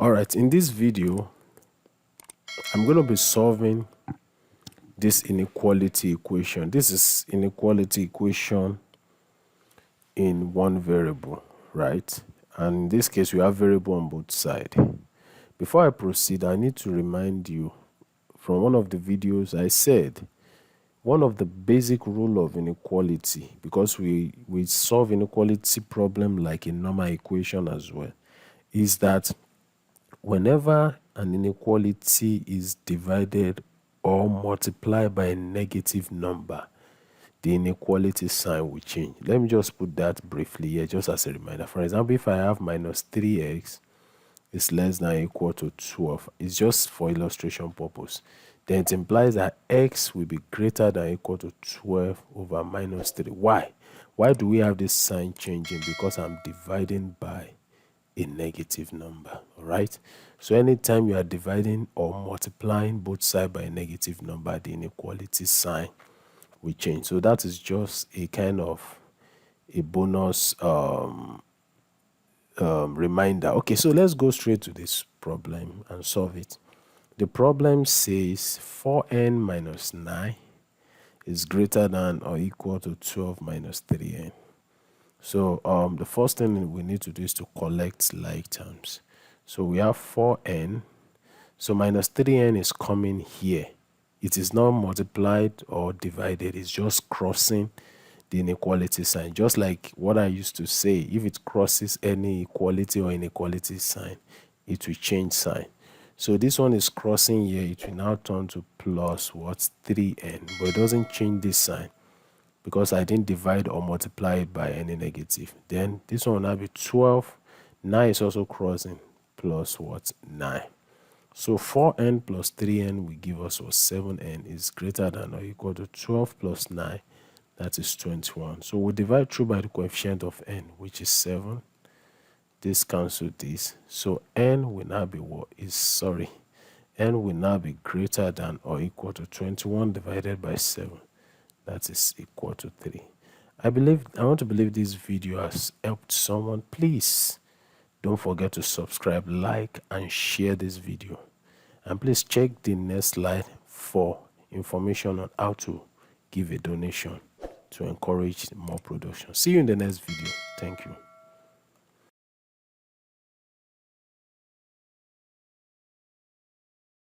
All right, in this video, I'm going to be solving this inequality equation. This is inequality equation in one variable, right? And in this case, we have variable on both sides. Before I proceed, I need to remind you from one of the videos I said, one of the basic rule of inequality, because we solve inequality problem like a normal equation as well, is that whenever an inequality is divided or multiplied by a negative number, the inequality sign will change. Let me just put that briefly here just as a reminder. For example, if I have minus 3x is less than or equal to 12, it's just for illustration purpose, then it implies that x will be greater than or equal to 12 over minus 3. Why? Why do we have this sign changing? Because I'm dividing by a negative number. All right, so anytime you are dividing or multiplying both sides by a negative number, the inequality sign will change. So that is just a kind of a bonus reminder. Okay, so let's go straight to this problem and solve it. The problem says 4n minus 9 is greater than or equal to 12 minus 3n. So the first thing we need to do is to collect like terms. So we have 4n. So minus 3n is coming here. It is not multiplied or divided. It's just crossing the inequality sign. Just like what I used to say, if it crosses any equality or inequality sign, it will change sign. So this one is crossing here. It will now turn to plus what? 3n. But it doesn't change this sign, because I didn't divide or multiply it by any negative. Then this one will now be 12. 9 is also crossing, plus what? 9. So 4n plus 3n will give us what? 7n is greater than or equal to 12 plus 9. That is 21. So we divide through by the coefficient of n, which is 7. This cancels this. So n will now be what? N will now be greater than or equal to 21 divided by 7. That is equal to 3. I want to believe this video has helped someone. Please don't forget to subscribe, like, and share this video. And please check the next slide for information on how to give a donation to encourage more production. See you in the next video. Thank you.